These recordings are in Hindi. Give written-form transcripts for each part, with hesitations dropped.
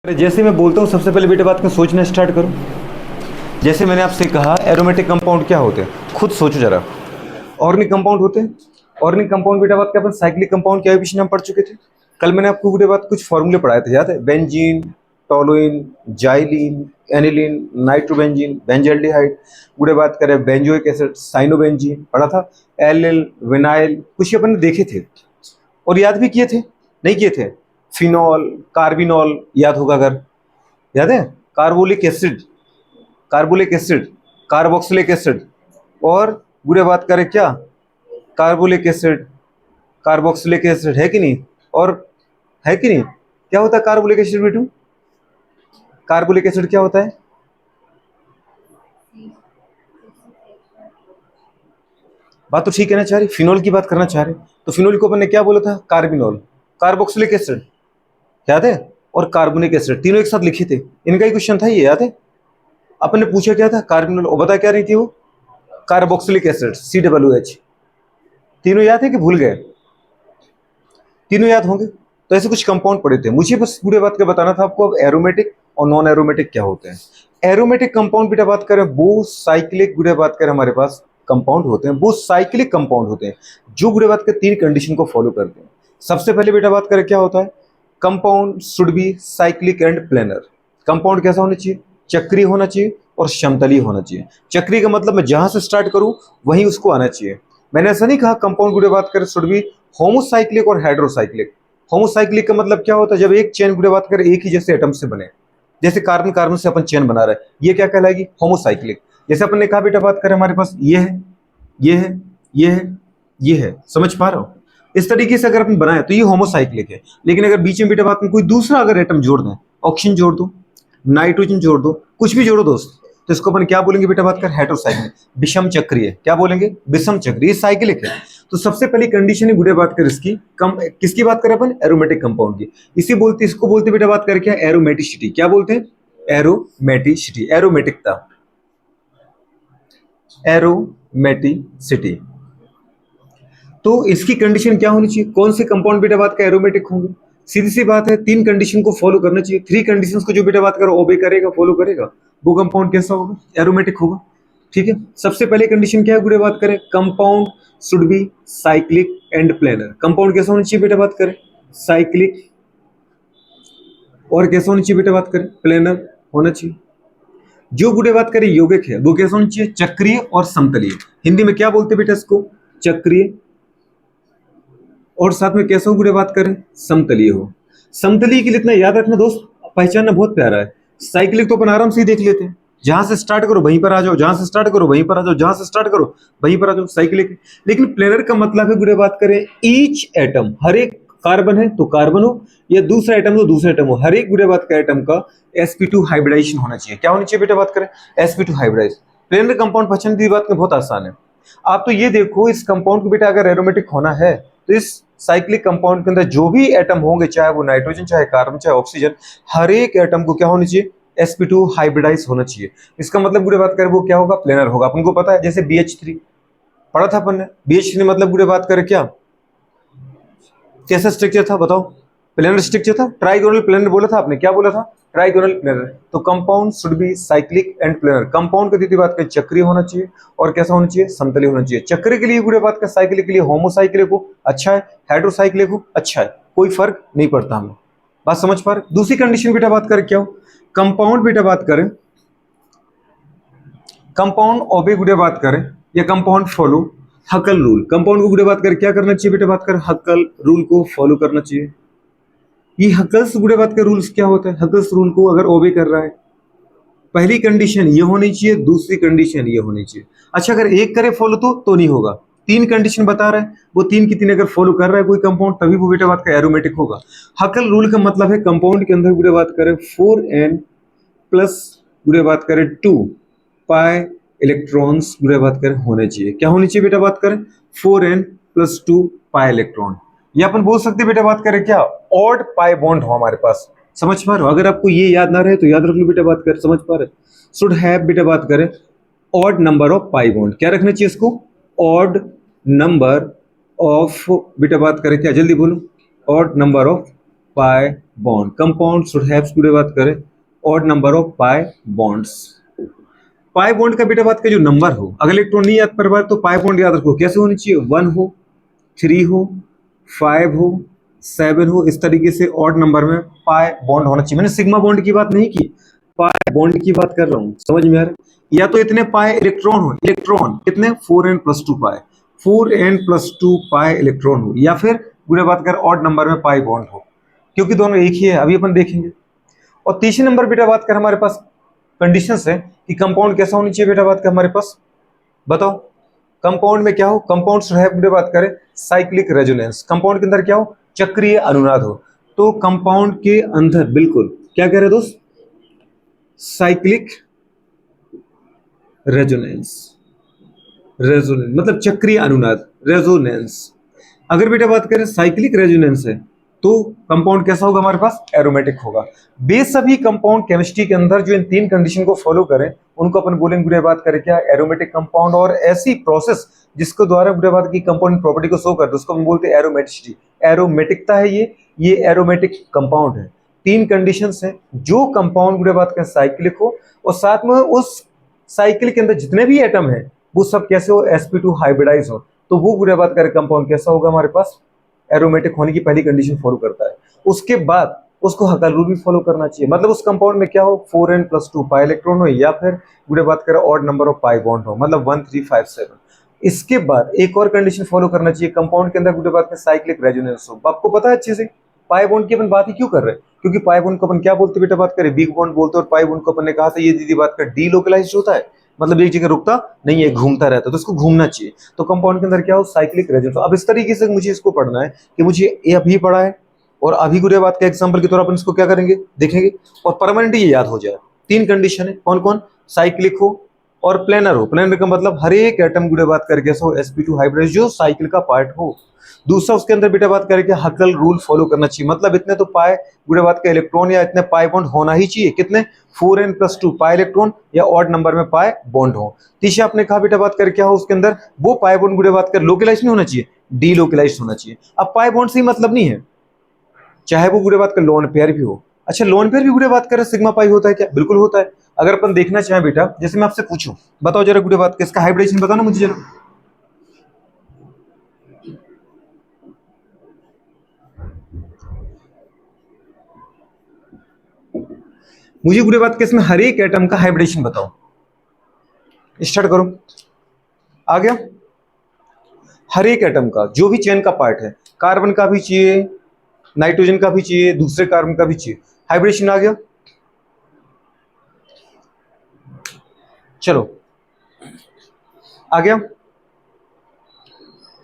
जैसे मैं बोलता हूँ सबसे पहले बेटा बात को सोचना स्टार्ट करो। जैसे मैंने आपसे कहा एरोमेटिक कंपाउंड क्या होते हैं, खुद सोचो जरा। ऑर्गेनिक कंपाउंड होते हैं। ऑर्गेनिक कंपाउंड बेटा बात का अपन साइक्लिक कंपाउंड के विषय में पढ़ चुके थे। कल मैंने आपको बेटा बात कुछ फॉर्मूले पढ़ाए थे, याद है? Benzene, toluene, xylene, aniline, nitrobenzene, benzaldehyde, बुरे बात करें बेंजोइक एसिड, साइनोबेंजीन पढ़ा था, एल विनाइल, कुछ अपन ने देखे थे और याद भी किए थे, नहीं किए थे? फिनॉल, कार्बिनॉल याद होगा अगर याद है? Carbolic acid, carbolic acid, carboxylic acid और बुरे बात करें क्या, कार्बोलिक एसिड, कार्बोक्सिलिक एसिड, है कि नहीं? और है कि नहीं? क्या होता है कार्बोलिक एसिड बेटू? कार्बोलिक एसिड क्या होता है? बात तो ठीक है ना, चाह रही फिनॉल की बात करना चाह रहे, तो फिनॉल को अपन ने क्या बोला था? कार्बिनॉल। कार्बोक्सिलिक एसिड याद है? और कार्बोनिक एसिड, तीनों एक साथ लिखे थे, इनका ही क्वेश्चन था ये, याद है? अपन ने पूछा क्या था? कार्बिनॉल, और बता क्या रही थी वो? Carboxylic acid, COOH। तीनों याद है कि भूल गए? तीनों याद होंगे। तो ऐसे कुछ कंपाउंड पड़े थे, मुझे बस पूरे बात का बताना था आपको। अब एरोमेटिक और नॉन एरोमेटिक क्या होते हैं? एरोमेटिक कंपाउंड बेटा बात करें वो साइक्लिक गुड़े बात करें हमारे पास कंपाउंड होते हैं, वो साइक्लिक कंपाउंड होते हैं जो गुड़े बात के 3 कंडीशन को फॉलो करते हैं। सबसे पहले बेटा बात करें क्या होता है? Compound should be cyclic and planar. Compound कैसा होना चाहिए? चक्रीय होना चाहिए और समतलीय होना चाहिए। चक्रीय का मतलब मैं जहां से स्टार्ट करूं वहीं उसको आना चाहिए। मैंने ऐसा नहीं कहा कंपाउंड गुड़े बात करें शुड बी होमोसाइक्लिक और हाइड्रोसाइक्लिक। होमोसाइक्लिक का मतलब क्या होता है? जब एक चेन गुड़े बात करें एक ही जैसे एटम से बने, जैसे कार्बन कार्बन से अपन चेन बना रहे हैं, ये क्या कहलाएगी? होमोसाइक्लिक। जैसे अपन ने कहा बेटा बात करें हमारे पास ये है, ये है, ये है, ये है, समझ पा रहे हो? इस तरीके से अगर अपन बनाए तो ये होमोसाइक्लिक है। लेकिन अगर बीच में बेटा बात में कोई दूसरा अगर एटम जोड़ दें, ऑक्सीजन जोड़ दो, नाइट्रोजन जोड़ दो, कुछ भी जोड़ो दोस्त, तो इसको अपन क्या बोलेंगे बेटा बात कर? हेटेरोसाइक्लिक, विषम चक्रीय। क्या बोलेंगे? विषम चक्रीय, साइक्लिक है। तो सबसे पहली कंडीशन है गुड़े बात कर इसकी, कम किसकी बात करें अपन? एरोमेटिक कंपाउंड की। इसी बोलते, इसको बोलते बेटा बात कर क्या? एरोमेटिसिटी। क्या बोलते हैं? एरोमेटिसिटी, एरोमेटिकता, एरोमेटिसिटी। तो इसकी कंडीशन क्या होनी चाहिए? कौन से कंपाउंड बेटा बात का एरोमेटिक होंगे? सीधी सी बात है, 3 कंडीशन को फॉलो करना चाहिए। 3 कंडीशंस को जो बेटा बात करो ओबे करेगा, फॉलो करेगा, वो कंपाउंड कैसा होगा? एरोमेटिक होगा। ठीक है, सबसे पहले कंडीशन क्या है गुड़े बात करें? Compound should be cyclic and planar. Compound कैसा होना चाहिए बेटा बात करें? साइक्लिक। और कैसा होना चाहिए बेटा बात करें? प्लेनर होना चाहिए। जो गुड़े बात करें यौगिक है वो कैसा होना चाहिए? चक्रीय और समतलीय। हिंदी में क्या बोलते बेटा इसको? चक्रीय। और साथ में कैसा गुड़े बात करें? समतलीय हो। समतलीय के लिए इतना याद रखना दोस्त, पहचानना बहुत प्यारा है। साइक्लिक तो अपन आराम से ही देख लेते हैं, जहां से स्टार्ट करो वहीं पर आ जाओ, जहां से स्टार्ट करो वहीं पर आ जाओ, जहां से स्टार्ट करो वहीं पर आ जाओ, साइक्लिक। लेकिन प्लेनर का मतलब है गुड़े बात करें ईच एटम, हर एक कार्बन है तो कार्बन हो, या दूसरा एटम तो दूसरा एटम हो, हर एक गुड़े बात का एटम का sp2 हाइब्रिडाइजेशन होना चाहिए। क्या होनी चाहिए बेटा बात करें? sp2 hybridise. प्लेनर कंपाउंड पहचान की बात में बहुत आसान है। आप तो ये देखो इस कंपाउंड को बेटा अगर एरोमेटिक होना है तो इस साइक्लिक कंपाउंड के अंदर जो भी एटम होंगे, चाहे वो नाइट्रोजन, चाहे कार्बन, चाहे ऑक्सीजन, हर एक एटम को क्या होना चाहिए? sp2 हाइब्रिडाइज होना चाहिए। इसका मतलब बुरे बात करें वो क्या होगा? प्लेनर होगा। अपन को पता है, जैसे BH3 पढ़ा था अपन ने, BH3 मतलब बुरे बात करें क्या, कैसा स्ट्रक्चर था बताओ? प्लेनर स्ट्रक्चर था। ट्राइगोनल प्लेनर बोला था आपने, क्या बोला था? Trigonal planar. तो compound should be cyclic and planar. Compound की दीदी बात करें चक्रीय होना चाहिए और कैसा होना चाहिए? समतलीय होना चाहिए। चक्र के लिए बुरे बात का, साइक्लिक के लिए होमोसाइक्लिक हो अच्छा है, हाइड्रोसाइक्लिक हो अच्छा है, कोई फर्क नहीं पड़ता हमें। बात समझ पा रहे? दूसरी कंडीशन बेटा बात करें क्या हो? कंपाउंड बेटा बात करें, कंपाउंड ओबे गुड़े बात करें या कंपाउंड फॉलो हकल रूल। कंपाउंड को गुड़े बात करें क्या करना चाहिए बेटा बात करें? हकल रूल को फॉलो करना चाहिए। ये हकल्स गुड़े बात का रूल्स क्या होता है? हकल्स रूल को अगर ओबे कर रहा है, पहली कंडीशन ये होनी चाहिए, दूसरी कंडीशन ये होनी चाहिए। अच्छा, अगर एक करे फॉलो तो नहीं होगा। 3 कंडीशन बता रहा है, वो 3 की 3 अगर फॉलो कर रहा है कोई कंपाउंड, तभी वो बेटा बात का एरोमेटिक होगा। हकल रूल का मतलब है कंपाउंड के अंदर गुड़े बात करें 4n प्लस गुड़े बात करें 2 पाई इलेक्ट्रॉन्स गुड़े बात करें होने चाहिए। क्या होनी चाहिए बेटा बात करें? 4n plus 2 pi electron. या अपन बोल सकते बेटा बात करें क्या? ऑड पाई बॉन्ड हो हमारे पास। समझ पा रहे हो? अगर आपको ये याद ना रहे तो याद रख लो बेटा बात कर, समझ पा रहे? शुड हैव बेटा बात करें odd number of pi bond. क्या रखना चाहिए इसको? ऑड नंबर ऑफ बेटा बात करें क्या, जल्दी बोलो? Odd number of pi bond. Compound should have today बात करें odd number of pi bonds. Pi bond का बेटा बात का जो नंबर हो, अगर इलेक्ट्रॉन नहीं याद पर बात तो पाई बॉन्ड याद रखो कैसे होनी चाहिए, 1 हो, 3 हो, 5 हो, 7 हो, इस तरीके से ऑड नंबर में पाई बॉन्ड होना चाहिए। मैंने सिग्मा बॉन्ड की बात नहीं की, पाई बॉन्ड की बात कर रहा हूं, समझ में आ रहा है? या तो इतने पाई इलेक्ट्रॉन हो, इलेक्ट्रॉन कितने 4n+2 पाई, 4n+2 पाई इलेक्ट्रॉन हो, या फिर पूरे बात कर ऑड नंबर में पाई बॉन्ड हो, क्योंकि दोनों एक ही है, अभी अपन देखेंगे। और तीसरे नंबर बेटा बात कर हमारे पास कंडीशंस है कि कंपाउंड कैसा होनी चाहिए बेटा बात कर हमारे पास, बताओ कंपाउंड में क्या हो, कंपाउंड है बेटा बात करें साइक्लिक रेजोनेंस, कंपाउंड के अंदर क्या हो, चक्रीय अनुनाद हो। तो कंपाउंड के अंदर बिल्कुल क्या कह रहे दोस्त, साइक्लिक रेजोनेंस, रेजोनेंस मतलब चक्रीय अनुनाद, रेजोनेंस। अगर बेटा बात करें साइक्लिक रेजोनेंस है तो कंपाउंड कैसा होगा हमारे पास, एरोमेटिक होगा। बेस सभी कंपाउंड केमिस्ट्री के अंदर जो इन 3 कंडीशन को फॉलो करें उनको अपन बोलेंगे बुरे बात करें क्या, एरोमेटिक कंपाउंड। और ऐसी प्रोसेस जिसको द्वारा बुरे बात की कंपाउंड प्रॉपर्टी को शो करते उसको हम बोलते हैं एरोमेटिसिटी, एरोमेटिकता है ये एरोमेटिक कंपाउंड है। 3 कंडीशंस हैं, जो कंपाउंड बुरे बात करें साइक्लिक हो और साथ में उस साइकिल के अंदर जितने भी एटम है वो सब कैसे हो, sp2 हाइब्रिडाइज हो, तो वो बुरे बात करें कंपाउंड कैसा होगा हमारे पास, एरोमेटिक होने की पहली कंडीशन फॉलो करता है। उसके बाद उसको हकल रूल भी फॉलो करना चाहिए, मतलब उस कंपाउंड में क्या हो, 4n+2 पाई इलेक्ट्रॉन हो, या फिर बुरे बात करें odd number of pi bond हो, मतलब 1 3 5 7। इसके बाद एक और कंडीशन फॉलो करना चाहिए, कंपाउंड के अंदर बुरे बात करें साइक्लिक रेजोनेंस हो। आपको पता है अच्छे से पाई बॉन्ड की अपन बात ही क्यों कर रहे हैं, क्योंकि पाई बॉन्ड को अपन क्या बोलते हैं बेटा बात करें, वीक बॉन्ड बोलते हैं। और पाई बॉन्ड को अपन ने कहा था ये दीदी बात कर डीलोकलाइज्ड होता है, मतलब एक जगह रुकता नहीं है, घूमता रहता है, तो इसको घूमना चाहिए। तो कंपाउंड के अंदर क्या हो, साइक्लिक रेजोनेंस। अब इस तरीके से मुझे इसको पढ़ना है कि मुझे ये अभी पढ़ा है और अभी गुड़िया बात का एग्जांपल के तौर पर अपन इसको क्या करेंगे देखेंगे, और परमानेंट ये याद हो जाए। 3 कंडीशन है, कौन कौन, साइक्लिक हो और प्लेनर हो। प्लेनर का मतलब हर एक एटम गुड़े बात करके सो sp2 हाइब्रिड जो साइकिल का पार्ट हो। दूसरा उसके अंदर बेटा बात करके हकल रूल फॉलो करना चाहिए, मतलब इतने तो पाए गुड़े बात का इलेक्ट्रॉन या इतने पाई बॉन्ड होना ही चाहिए, कितने 4n+2 पाई इलेक्ट्रॉन या ऑड नंबर में पाई बॉन्ड हो। तीसरा आपने कहा बेटा बात करके क्या हो, उसके अंदर वो पाई बॉन्ड गुड़े बात कर लोकलाइज नहीं होना चाहिए, डीलोकलाइज होना चाहिए। अब पाई बॉन्ड से ही मतलब नहीं है, चाहे वो बुरे बात का लोन पेयर भी हो। अच्छा लोन पेयर भी बुरे बात कर सिग्मा पाई होता है क्या, बिल्कुल होता है। अगर अपन देखना चाहें बेटा, जैसे मैं आपसे पूछूं बताओ जरा बुरे बात किसका हाइब्रिडेशन बताओ ना मुझे जरा, मुझे बुरे बात के इसमें हर एक एटम का हाइब्रिडेशन बताओ, स्टार्ट करो। आ गया, हर एक एटम का जो भी चेन का पार्ट है, कार्बन का भी चाहिए, नाइट्रोजन का भी चाहिए, दूसरे कार्बन का भी चाहिए, हाइब्रिडेशन आ गया। चलो आ गया,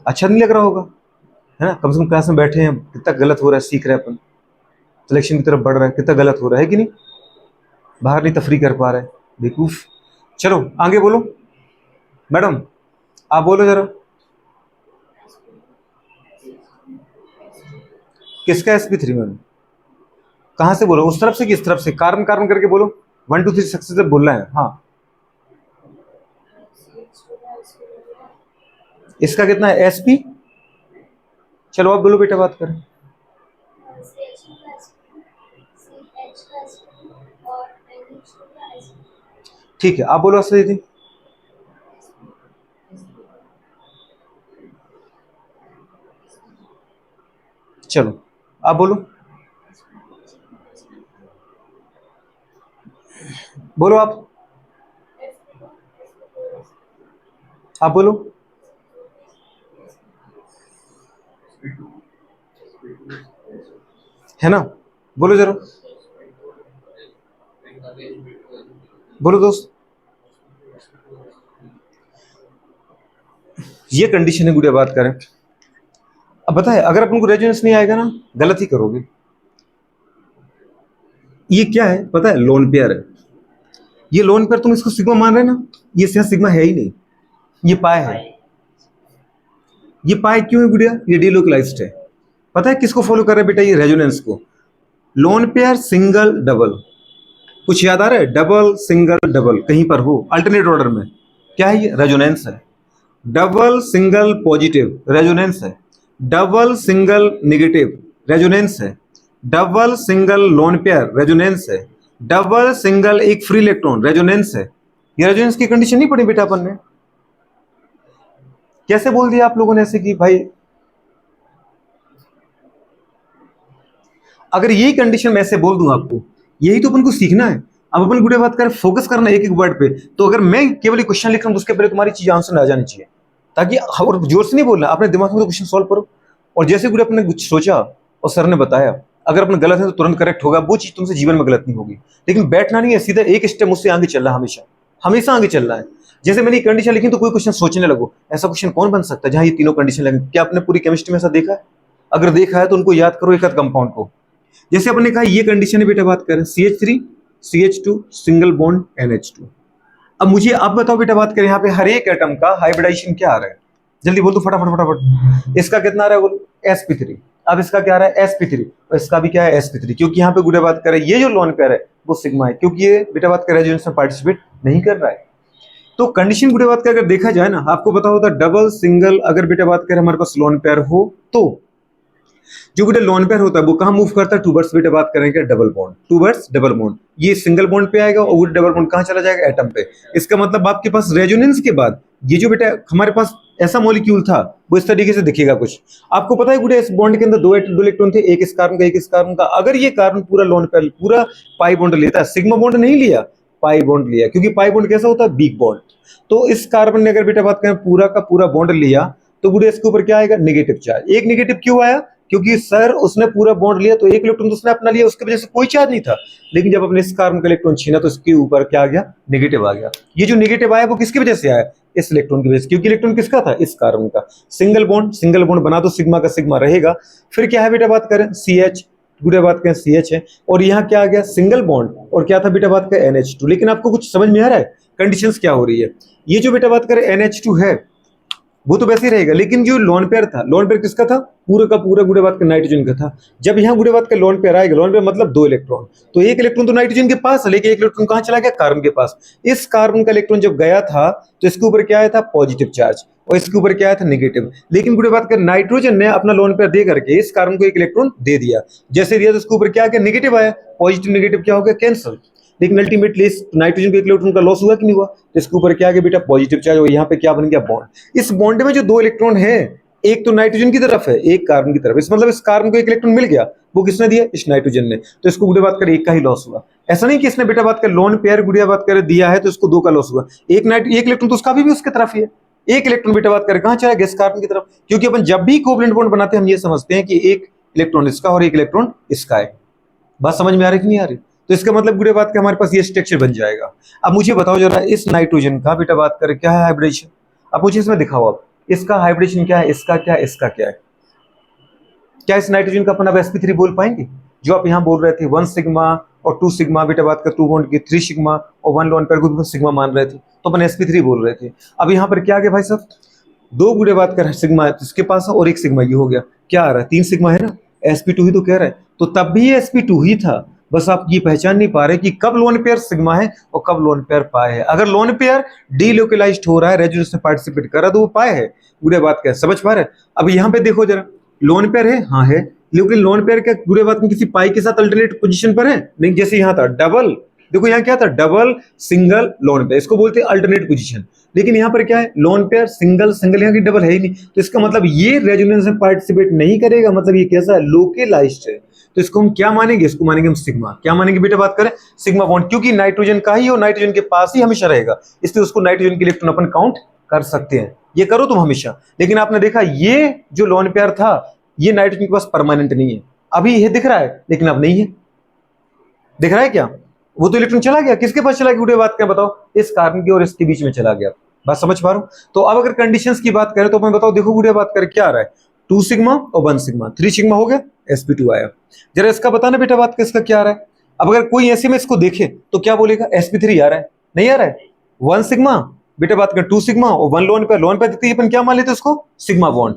अच्छा नहीं लग रहा होगा, है ना, कम से कम क्लास में बैठे हैं, कितना गलत हो रहा है, सीख रहे हैं अपन, सिलेक्शन की तरफ बढ़ रहा है, कितना गलत हो रहा है कि नहीं, बाहर नहीं तफरी कर पा रहे हैं बेवकूफ। चलो आगे बोलो मैडम, आप बोलो जरा, किसका sp3 मैडम, कहां से बोलो, उस तरफ से कि इस तरफ से, कार्बन कार्बन करके बोलो, 1 2 3 सक्सेस बोलना है। हाँ इसका कितना है sp, चलो आप बोलो बेटा बात करें। ठीक है आप बोलो असली दीदी, चलो आप बोलो, बोलो आप बोलो, है ना, बोलो जरा, बोलो दोस्त, ये कंडीशन है गुड़िया बात करें। अब बताए अगर अपन को रेजोनेंस नहीं आएगा ना गलत ही करोगे। ये क्या है पता है, लोन पेयर है, ये लोन पेयर तुम इसको सिग्मा मान रहे हैं ना, ये सिग्मा है ही नहीं, ये पाई है। ये पाई क्यों है गुड़िया, ये डीलोकलाइज्ड है। पता है किसको फॉलो कर रहा है बेटा, ये रेजोनेंस को। लोन पेयर सिंगल डबल, कुछ याद आ रहा है, डबल सिंगल डबल कहीं पर हो अल्टरनेट ऑर्डर में, क्या है ये, रेजोनेंस है। डबल सिंगल पॉजिटिव रेजोनेंस है, डबल सिंगल नेगेटिव रेजोनेंस है, double single lone pair resonance है, डबल सिंगल एक फ्री इलेक्ट्रॉन रेजोनेंस है। ये रेजोनेंस की कंडीशन नहीं पढ़ी बेटा अपन ने? कैसे बोल दिया आप लोगों ने ऐसे कि भाई अगर यही कंडीशन मैं ऐसे बोल दूं आपको, यही तो अपन को सीखना है। अब अपन गुड़े बात करें, फोकस करना एक एक वर्ड पे। तो अगर मैं केवल एक क्वेश्चन लिख रहा हूं तो उसके पहले तुम्हारी चीज आंसर आ जानी चाहिए, ताकि और जोर से नहीं बोलना, अपने दिमाग में तो क्वेश्चन सॉल्व करो। और जैसे गुड़े अपने कुछ सोचा और सर ने बताया, अगर अपन गलत है तो तुरंत करेक्ट होगा, वो चीज तुमसे जीवन में गलत नहीं होगी। लेकिन बैठना नहीं है, सीधा एक स्टेप मुझसे आगे चलना, हमेशा हमेशा आगे चलना है। जैसे मैंने कंडीशन लिखी तो कोई क्वेश्चन सोचने लगो, ऐसा क्वेश्चन कौन बन सकता है जहां ये तीनों कंडीशन लगे? क्या आपने पूरी केमिस्ट्री में ऐसा देखा है? अगर देखा है तो उनको याद करो, एक आध कंपाउंड को। जैसे अपने कहा ये कंडीशन है बेटा, बात करें CH3 CH2 single bond NH2। अब मुझे आप बताओ बेटा, बात करें यहाँ पे हर एक एटम का हाइब्रिडाइजेशन क्या आ रहा है? जल्दी बोल दो फटाफट फटाफट। इसका कितना आ रहा है बोलो? sp3। अब इसका क्या आ रहा है? sp3। और इसका भी क्या है? sp3। क्योंकि यहाँ पे गुड़े बात करें ये जो लोन पेयर है वो सिग्मा है, क्योंकि ये बेटा बात करें रेजोनेंस में पार्टिसिपेट नहीं कर रहा है। तो कंडीशन गुड़े बात करें अगर देखा जाए ना, आपको पता होता डबल सिंगल, अगर बेटा बात करें हमारे पास लोन पेयर हो तो जो बेटा लोन पेयर होता है वो कहां मूव करता है? टूवर्ड्स बेटा बात करेंगे double bond, towards double bond. ये सिंगल बॉन्ड पे आएगा और वो डबल बॉन्ड कहां चला जाएगा? एटम पे। इसका मतलब आपके पास रेजोनेंस के बाद ये जो बेटा हमारे पास ऐसा मॉलिक्यूल था वो इस तरीके से दिखेगा कुछ। आपको पता है बेटा इस बॉन्ड के अंदर दो इलेक्ट्रॉन थे, एक इस कार्बन का एक इस कार्बन का। अगर ये कार्बन पूरा लोन पेयर पूरा पाई बॉन्ड लेता है, सिग्मा बॉन्ड नहीं लिया, पाई बॉन्ड लिया, क्योंकि पाई बॉन्ड कैसा होता है? Weak bond. तो इस कार्बन ने अगर बेटा बात करें पूरा का पूरा बॉन्ड लिया तो गुड़े इसके ऊपर क्या आएगा? Negative charge. एक नेगेटिव क्यों आया? क्योंकि सर उसने पूरा बॉन्ड लिया तो एक इलेक्ट्रॉन तो उसने अपना लिया, उसकी वजह से कोई चार्ज नहीं था। लेकिन जब अपने इस कार्बन का इलेक्ट्रॉन छीना तो इसके ऊपर क्या आ गया? नेगेटिव आ गया। ये जो नेगेटिव आया वो किसकी वजह से आया? इस इलेक्ट्रॉन की वजह से, क्योंकि इलेक्ट्रॉन किसका था? इस कार्बन का। सिंगल बॉन्ड बना तो सिग्मा का सिग्मा रहेगा। फिर क्या है बेटा बात करें? CH, पूरे बात करें CH है, और यहाँ क्या आ गया? Single bond. और क्या था बेटा बात करें? NH2। लेकिन आपको कुछ समझ में आ रहा है कंडीशंस क्या हो रही है? ये जो बेटा बात करें NH2 है वो तो वैसे ही रहेगा, लेकिन जो लोन पेयर था, लोन पेयर किसका था? पूरा का पूरा गुड़े बात का नाइट्रोजन का था। जब यहाँ गुड़े बात का लोन पेयर आएगा, लोन पेयर मतलब दो इलेक्ट्रॉन, तो एक इलेक्ट्रॉन तो नाइट्रोजन के पास है, लेकिन एक इलेक्ट्रॉन कहाँ चला गया? कार्बन के पास। इस कार्बन का इलेक्ट्रॉन जब गया था तो इसके ऊपर क्या आया था? पॉजिटिव चार्ज, और इसके ऊपर क्या आया था? नेगेटिव। लेकिन गुड़े बात कर नाइट्रोजन ने अपना लोन पेयर दे करके इस कार्बन को एक इलेक्ट्रॉन दे दिया। जैसे दिया तो इसके ऊपर क्या आ गया? नेगेटिव आया। पॉजिटिव नेगेटिव क्या हो गया? कैंसिल। लेकिन अल्टीमेटली इस नाइट्रोजन के एक इलेक्ट्रॉन का लॉस हुआ कि नहीं हुआ? तो इसके ऊपर क्या आ गया बेटा? पॉजिटिव चार्ज, और यहाँ पे क्या बन गया? बॉन्ड। इस बॉन्ड में जो दो इलेक्ट्रॉन है, एक तो नाइट्रोजन की तरफ है, एक कार्बन की तरफ। इस मतलब इस कार्बन को एक इलेक्ट्रॉन मिल गया, वो किसने दिया? इस नाइट्रोजन ने। तो इसको गुड़िया बात कर एक का ही लॉस हुआ। ऐसा नहीं कि इसने बेटा बात कर लोन पेयर गुड़िया बात कर दिया है तो इसको दो का लॉस हुआ। एक इलेक्ट्रॉन तो उसका भी उसकी तरफ ही है। एक इलेक्ट्रॉन बेटा बात कर कहां चला गया? कार्बन की तरफ। क्योंकि अपन जब भी कोवलेंट बॉन्ड बनाते हैं हम ये समझते हैं कि एक इलेक्ट्रॉन इसका और एक इलेक्ट्रॉन इसका है। बात समझ में आ रही कि नहीं आ रही? तो इसका मतलब गुड़े बात का हमारे पास ये स्ट्रक्चर बन जाएगा। अब मुझे बताओ जरा, इस नाइट्रोजन का बेटा बात करें क्या है हाइब्रिडेशन? अब मुझे इसमें दिखाओ, अब इसका हाइब्रिडेशन क्या है, इसका क्या है, इसका क्या है? क्या इस नाइट्रोजन का अपन अब sp3 बोल पाएंगे? जो आप यहाँ बोल रहे थे 1 सिग्मा और 2 सिग्मा बेटा बात कर 2 बॉन्ड की 3 सिग्मा और 1 लोन पेयर को सिग्मा मान रहे थे, तो अपन sp3 बोल रहे थे। अब यहाँ पर क्या आ गया भाई साहब? दो गुड़े बात कर सिग्मा इसके पास है और एक सिग्मा, ये हो गया। क्या आ रहा है? 3 सिग्मा है ना, sp2 ही तो कह रहा है। तो तब भी ये sp2 ही था, बस आप ये पहचान नहीं पा रहे कि कब लोन पेयर सिग्मा है और कब लोन पेयर पाए है। अगर लोन पेयर डीलोकलाइज्ड हो रहा है, रेजोनेंस में पार्टिसिपेट कर रहा है, तो वो पाए है। गुड़े बात क्या समझ पा रहे? अब यहाँ पे देखो जरा, लोन पेयर है, हाँ है, लेकिन लोन पेयर क्या गुड़े बात में किसी पाई के साथ अल्टरनेट पोजीशन पर है? नहीं। जैसे यहाँ था डबल, देखो यहाँ क्या था? डबल सिंगल लोन पेयर, इसको बोलते हैं अल्टरनेट पोजीशन। लेकिन यहाँ पर क्या है? लोन पेयर सिंगल सिंगल, यहाँ की डबल है ही नहीं। तो इसका मतलब ये रेजोनेंस में पार्टिसिपेट नहीं करेगा, मतलब ये कैसा है? लोकलाइज्ड है। तो इसको हम क्या मानेंगे? इसको मानेंगे हम सिग्मा। क्या मानेंगे बेटा बात करें? सिग्मा बॉन्ड, क्योंकि नाइट्रोजन का ही और नाइट्रोजन के पास ही हमेशा रहेगा, इसलिए उसको नाइट्रोजन के इलेक्ट्रॉन अपन काउंट कर सकते हैं। ये करो तुम हमेशा। लेकिन आपने देखा ये जो लोन पेयर था ये नाइट्रोजन के पास परमानेंट नहीं है। अभी ये दिख रहा है लेकिन अब नहीं है। दिख रहा है क्या? वो तो इलेक्ट्रॉन चला गया, किसके पास चला गया? गुड़े बात क्या बताओ? इस कार्बन की और इसके बीच में चला गया। बात समझ पा रहा हूं? तो अब अगर कंडीशंस की बात करें तो मैं बताओ, देखो गुड़े बात करें क्या आ रहा है? 2 सिग्मा और 1 सिग्मा, 3 सिग्मा हो गया, sp2 आया। जरा इसका बताना बेटा बात इसका क्या आ रहा है? अब अगर कोई ऐसे में इसको देखे तो क्या बोलेगा? sp3 आ रहा है, नहीं आ रहा है? 1 सिग्मा बेटा बात कर 2 सिग्मा और 1 लोन पे देखते अपन क्या मान लेते उसको? Sigma bond.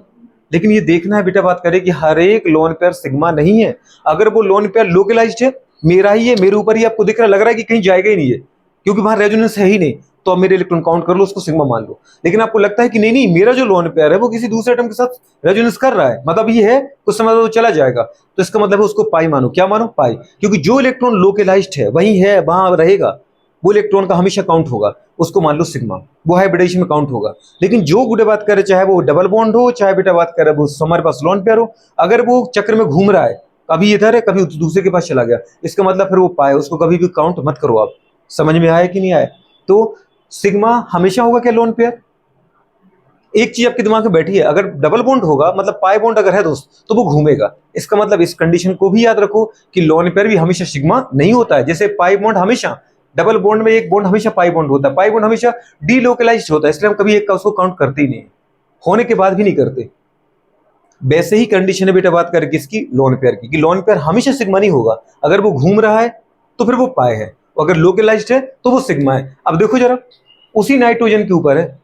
लेकिन ये देखना है बेटा बात करें कि हर एक लोन पेयर सिग्मा नहीं है। अगर वो लोन पेयर लोकलाइज्ड है, मेरा ही है, मेरे ऊपर ही आपको दिख रहा, लग रहा है कि कहीं जाएगा ही नहीं है, क्योंकि वहां रेजोनेंस है ही नहीं, तो अब मेरे इलेक्ट्रॉन काउंट कर लो, उसको सिग्मा मान लो। लेकिन आपको लगता है कि नहीं नहीं, मेरा जो लोन पेयर है वो किसी दूसरे एटम के साथ रेजोनेंस कर रहा है, मतलब ये है कुछ समय वो चला जाएगा, तो इसका मतलब है उसको पाई मानो। क्या मानो? पाई। क्योंकि जो इलेक्ट्रॉन लोकेलाइज्ड है वही है, वहां रहेगा, वो इलेक्ट्रॉन का हमेशा काउंट होगा, उसको मान लो सिग्मा, वो हाइब्रिडेशन में काउंट होगा। लेकिन जो गुडे बात करे, चाहे वो डबल बॉन्ड हो, चाहे बेटा बात करे वो हमारे पास लोन पेयर हो, अगर वो चक्र में घूम रहा है, कभी इधर है कभी दूसरे के पास चला गया, इसका मतलब फिर वो पाए, उसको कभी भी काउंट मत करो आप। समझ में आया कि नहीं आया? तो सिग्मा हमेशा होगा क्या लोन पेयर? एक चीज आपके दिमाग में बैठी है, अगर डबल बॉन्ड होगा मतलब पाई बॉन्ड अगर है दोस्त तो वो घूमेगा। इसका मतलब इस कंडीशन को भी याद रखो कि लोन पेयर भी हमेशा सिग्मा नहीं होता है। जैसे पाई बॉन्ड हमेशा, डबल बॉन्ड में एक बॉन्ड हमेशा पाई बॉन्ड होता है, पाई बॉन्ड हमेशा डीलोकलाइज्ड होता है, इसलिए हम कभी एक का उसको काउंट करते ही नहीं, होने के बाद भी नहीं करते। वैसे ही कंडीशन है बेटा बात करें किसकी? लोन पेयर की, कि लोन पेयर हमेशा सिग्मा नहीं होगा, अगर वो घूम रहा है तो फिर वो पाई है, अगर लोकलाइज्ड है तो वो सिग्मा है। अब देखो जरा, उसी नाइट्रोजन के ऊपर है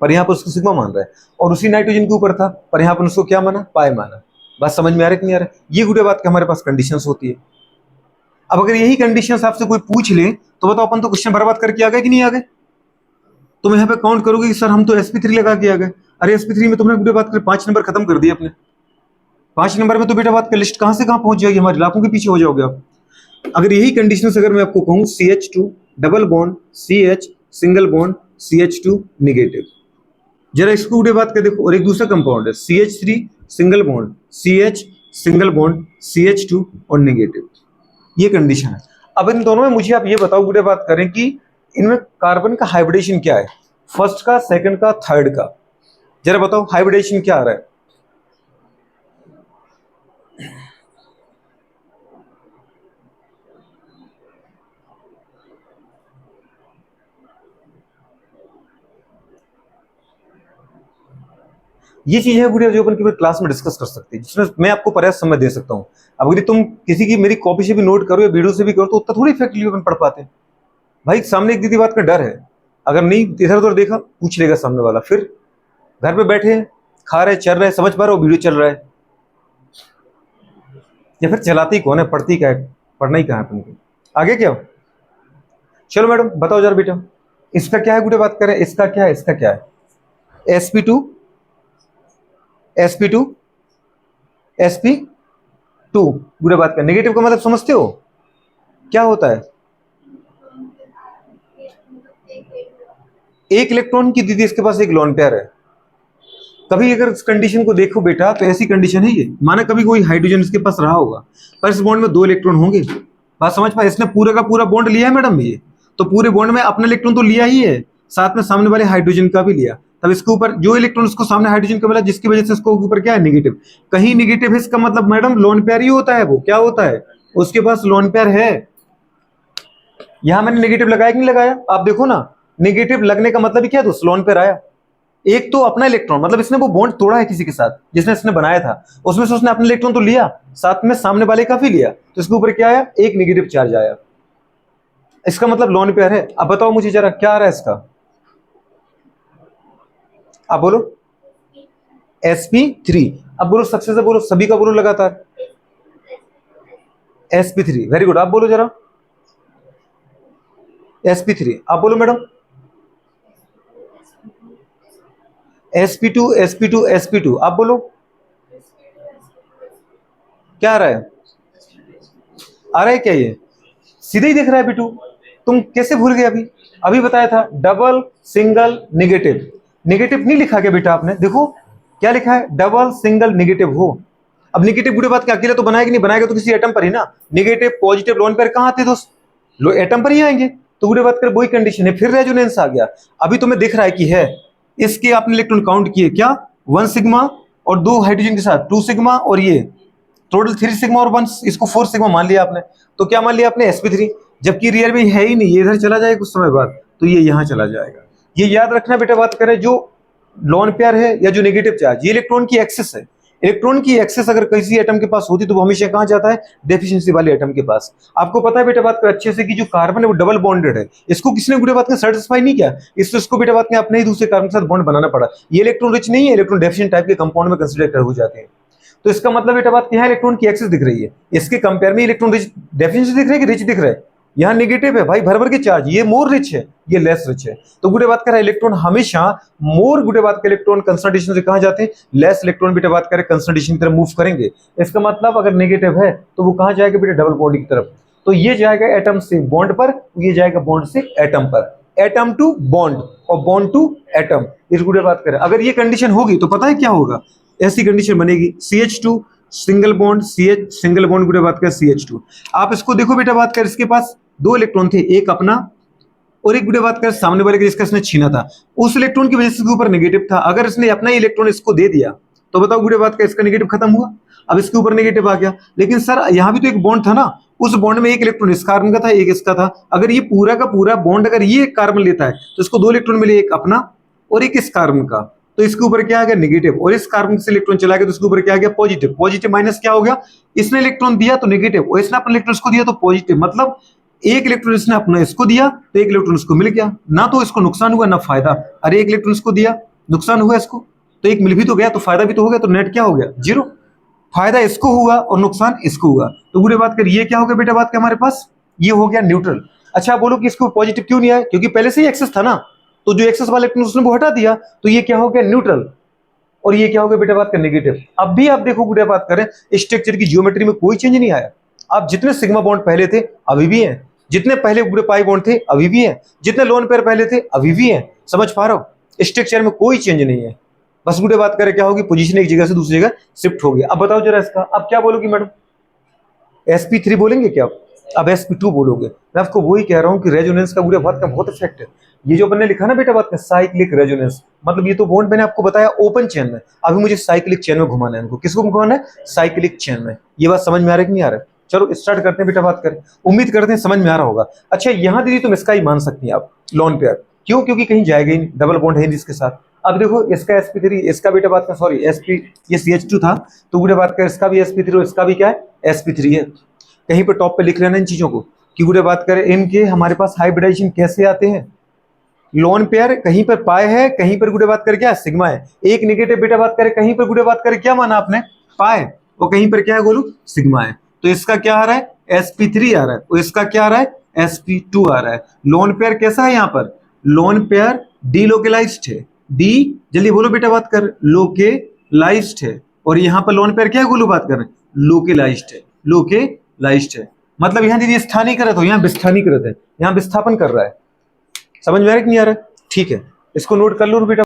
पर यहाँ पर उसको सिग्मा मान रहा है, और उसी नाइट्रोजन के ऊपर था पर यहाँ पर उसको क्या माना? पाई माना। बात समझ में आ रहा है कि नहीं आ रहा है? ये गुड़े बात के हमारे पास कंडीशंस होती है। अब अगर यही कंडीशंस आपसे कोई पूछ ले तो बताओ अपन तो क्वेश्चन बर्बाद करके आ गए कि नहीं आ गए? तुम यहाँ पे काउंट करोगे कि सर हम तो sp3 लगा के आ गए। अरे sp3 में तुमने गुड़े बात कर 5 नंबर खत्म कर दिए अपने। 5 नंबर में तो बेटा बात का लिस्ट कहां से कहां पहुंच जाएगी, हमारे लाखों के पीछे हो जाओगे आप। अगर यही कंडीशन अगर मैं आपको कहूं CH2 double bond CH single bond CH2 negative, जरा इसको उड़े बात कर देखो, और एक दूसरा कंपाउंड है CH3 single bond CH single bond CH2 और नेगेटिव, ये कंडीशन है। अब इन दोनों में मुझे आप ये बताओ उड़े बात करें कि इनमें कार्बन का हाइब्रिडेशन क्या है, फर्स्ट का, सेकंड का, थर्ड का, जरा बताओ हाइब्रिडेशन क्या आ रहा है? ये चीज है गुड़िया जो अपन केवल क्लास में डिस्कस कर सकते हैं, जिसमें मैं आपको पर्याप्त समय दे सकता हूँ। अब अगर तुम किसी की मेरी कॉपी से भी नोट करो या वीडियो से भी करो तो उतना थोड़ी इफेक्टिवली अपन पढ़ पाते हैं। भाई सामने एक दीदी बात का डर है, अगर नहीं इधर उधर देखा पूछ लेगा सामने वाला, फिर घर पे बैठे हैं, खा रहे चल रहे, समझ पा रहे हो वीडियो चल रहा है, या फिर चलाती ही कौन है, पढ़ती क्या है, पढ़ना ही कहाँ है अपन को, आगे क्या? चलो मैडम बताओ जरा बेटा, इसका क्या है गुड़े बात करें, इसका क्या है, इसका क्या है? sp2 sp2 sp2 गुड़े बात करें, नेगेटिव का मतलब समझते हो क्या होता है? एक इलेक्ट्रॉन की दीदी इसके पास एक लोन पेयर है। कभी अगर इस कंडीशन को देखो बेटा तो ऐसी कंडीशन है ये, माना कभी कोई हाइड्रोजन इसके पास रहा होगा पर इस बॉन्ड में 2 इलेक्ट्रॉन होंगे। बात समझ पाए? इसने पूरा का पूरा बॉन्ड लिया है मैडम, ये तो पूरे बॉन्ड में अपना इलेक्ट्रॉन तो लिया ही है, साथ में सामने वाले हाइड्रोजन का भी लिया, तब इसके ऊपर जो इलेक्ट्रॉन उसको सामने हाइड्रोजन का मिला जिसकी वजह से इसको ऊपर क्या है? नेगेटिव। कहीं नेगेटिव है इसका मतलब मैडम लोन पेयर ही होता है, वो क्या होता है? उसके पास लोन पेयर है। यहां मैंने नेगेटिव लगाया कि नहीं लगाया? आप देखो ना, नेगेटिव लगने का मतलब क्या है दोस्त? लोन पेयर आया। एक तो अपना इलेक्ट्रॉन, मतलब इसने वो बॉन्ड तोड़ा है किसी के साथ जिसने इसने बनाया था, उसमें से उसने अपना इलेक्ट्रॉन तो लिया, साथ में सामने वाले का भी लिया, तो इसके ऊपर क्या आया? एक नेगेटिव चार्ज आया, इसका मतलब लोन पेयर है। अब बताओ मुझे जरा क्या आ रहा है इसका, अब बोलो। sp3। अब बोलो सक्सेस से, बोलो सभी का बोलो लगातार, sp3। वेरी गुड, आप बोलो जरा sp3। आप बोलो मैडम sp2 sp2 sp2। आप बोलो क्या आ रहा है? आ रहा है क्या? ये सीधे ही दिख रहा है बिटू, तुम कैसे भूल गए? अभी अभी बताया था डबल सिंगल नेगेटिव, नेगेटिव नहीं लिखा गया बेटा आपने, देखो क्या लिखा है? डबल सिंगल नेगेटिव हो। अब नेगेटिव बुरे बात के अकेला तो बनाएगा नहीं, बनाएगा तो किसी एटम पर ही ना। नेगेटिव पॉजिटिव लोन पेयर कहां आते दोस्त? लो एटम पर ही आएंगे, तो बुरे बात कर वही कंडीशन है, फिर रेजोनेंस आ गया। अभी तुम्हें दिख रहा है कि है, इसके आपने इलेक्ट्रॉन काउंट किए क्या? 1 सिग्मा और 2 हाइड्रोजन के साथ 2 सिग्मा, और ये टोटल 3 सिग्मा और 1, इसको 4 सिग्मा मान लिया आपने। तो क्या मान लिया आपने? sp3, जबकि रियल में है ही नहीं, ये इधर चला जाएगा कुछ समय बाद, तो ये यहां चला जाएगा। ये याद रखना बेटा बात करें, जो लोन पेयर है या जो नेगेटिव चार्ज, ये इलेक्ट्रॉन की एक्सेस है। इलेक्ट्रॉन की एक्सेस अगर किसी एटम के पास होती तो वो हमेशा कहां जाता है? डेफिशिएंसी वाले एटम के पास। आपको पता है बेटा बात कर अच्छे से कि जो कार्बन है वो डबल बॉन्डेड है, इसको किसने बेटा बात कर सेटिस्फाई नहीं किया, इसको बेटा बात कर अपने ही दूसरे कार्बन के साथ बॉन्ड बनाना पड़ा। ये इलेक्ट्रॉन रिच नहीं है, इलेक्ट्रॉन डेफिशिएंट टाइप के कंपाउंड में कंसीडर हो जाते हैं। तो इसका मतलब बेटा बात क्या है? इलेक्ट्रॉन की एक्सेस दिख रही है, इसके कंपेयर में इलेक्ट्रॉन रिच डेफिशिएंसी दिख रहा है कि रिच दिख रहा है? यहाँ नेगेटिव है भाई, भर भर के चार्ज, ये मोर रिच है, ये लेस रिच है। तो गुडे बात कर रहा है इलेक्ट्रॉन हमेशा मोर गुडे बात कर इलेक्ट्रॉन कंसंट्रेशन से कहां जाते हैं, लेस इलेक्ट्रॉन बेटा बात करें कंसंट्रेशन की तरफ मूव करेंगे। इसका मतलब अगर नेगेटिव है तो वो कहां जाएगा बेटा, डबल बॉन्ड की तरफ। तो ये जाएगा एटम से बॉन्ड पर, ये जाएगा बॉन्ड से एटम पर, एटम टू बॉन्ड और बॉन्ड टू एटम। इस गुडे बात करें अगर ये कंडीशन होगी तो पता है क्या होगा, ऐसी कंडीशन बनेगी CH2 single bond CH single bond गुडे बात कर CH2। आप इसको देखो बेटा बात कर, इसके पास 2 इलेक्ट्रॉन थे, एक अपना और एक गुडे बात कर सामने वाले के जिसका इसने छीना था, उस इलेक्ट्रॉन की वजह से इसके ऊपर नेगेटिव था। अगर इसने अपना ही इलेक्ट्रॉन इसको दे दिया तो बताओ गुडे बात कर इसका नेगेटिव खत्म हुआ, अब इसके ऊपर नेगेटिव आ गया। लेकिन सर यहाँ भी तो एक बॉन्ड था ना, उस बॉन्ड में एक इलेक्ट्रॉन इस कार्बन का था, एक इसका था। अगर ये पूरा का पूरा बॉन्ड अगर ये कार्बन लेता है तो इसको 2 इलेक्ट्रॉन मिले, एक अपना और एक इस कार्बन का, तो इसके ऊपर क्या आ गया नेगेटिव, और इस कार्बन से इलेक्ट्रॉन चला गया तो इसके ऊपर क्या आ गया पॉजिटिव। पॉजिटिव माइनस क्या हो गया, इसने इलेक्ट्रॉन दिया तो नेगेटिव और इसने अपना इलेक्ट्रॉन इसको दिया तो पॉजिटिव। मतलब एक इलेक्ट्रॉन इसने अपना इसको दिया तो एक इलेक्ट्रॉन इसको मिल गया, ना तो इसको नुकसान हुआ ना फायदा। अरे एक इलेक्ट्रॉन इसको दिया नुकसान हुआ इसको, तो एक मिल भी तो गया तो फायदा भी तो हो गया, तो नेट क्या हो गया 0। फायदा इसको हुआ और नुकसान इसको हुआ। तो बुरे बात कर ये क्या हो गया बेटा बात के हमारे पास, ये हो गया न्यूट्रल। अच्छा बोलो कि इसको पॉजिटिव क्यों नहीं आया, क्योंकि पहले से ही एक्सेस था ना, तो जो एक्सेस वाले इलेक्ट्रॉन उसने वो हटा दिया, तो ये क्या हो गया न्यूट्रल। और ये क्या हो गया बेटा बात का नेगेटिव। अब भी आप देखो बेटा बात करें स्ट्रक्चर की ज्योमेट्री में कोई चेंज नहीं आया। अब जितने सिग्मा बॉन्ड पहले थे अभी भी हैं, जितने पहले पूरे पाई बॉन्ड थे अभी भी हैं, जितने लोन पेयर पहले थे अभी भी हैं। समझ पा रहे हो, स्ट्रक्चर में कोई चेंज नहीं है। बस गुडे बात करें क्या होगी, पोजीशन एक जगह से दूसरी जगह शिफ्ट होगी। अब बताओ जरा इसका, अब क्या बोलोगी मैडम, sp3 बोलेंगे क्या, अब sp2 बोलोगे। मैं आपको वही कह रहा हूँ कि रेजोनेंस का गुडे बात का बहुत इफेक्ट है। ये जो मैंने लिखा ना बेटा बात का साइक्लिक रेजोनेंस, मतलब ये तो बॉन्ड मैंने आपको बताया ओपन चेन में, अभी मुझे साइक्लिक चेन में घुमाना है इनको। किसको घुमाना है, साइक्लिक चेन में। ये बात समझ में आ रहा है कि नहीं आ रहा है। चलो स्टार्ट करते हैं बेटा बात करें, उम्मीद करते हैं समझ में आ रहा होगा। अच्छा यहाँ दीदी तुम इसका ही मान सकती हैं आप लोन पेयर, क्यों, क्योंकि कहीं जाएगा ही नहीं, डबल बॉन्ड है इसके साथ। अब देखो इसका sp3, इसका बेटा बात का सॉरी sp ये CH2 था, तो बेटा बात का इसका भी sp3 और इसका भी क्या है sp3 है। कहीं पर टॉप पे लिख लेना इन चीजों को कि बेटा बात करें इनके हमारे पास हाइब्रिडाइजेशन कैसे आते हैं। लोन पेयर कहीं पर पाए है, कहीं पर गुडे बात कर क्या सिग्मा है। एक नेगेटिव बेटा बात करे, कहीं पर गुडे बात करे क्या माना आपने पाए, और कहीं पर क्या है गोलू सिग्मा है। तो इसका क्या आ रहा है sp3 आ रहा है, और इसका क्या आ रहा है sp2 आ रहा है। लोन पेयर कैसा है यहाँ पर, लोन पेयर डीलोकेलाइज्ड है, डी जल्दी बोलो बेटा बात कर लोकेलाइज्ड है, और यहाँ पर लोन पेयर क्या है गोलू बात कर रहे हैं लोकेलाइज्ड है, लोकेलाइज्ड है। मतलब यहाँ दीदी स्थानीयकृत हो, यहाँ विस्थानीकृत है, यहाँ विस्थापन कर रहा है। समझ में आ रहा है कि नहीं आ रहा है, ठीक है इसको नोट कर लो बेटा।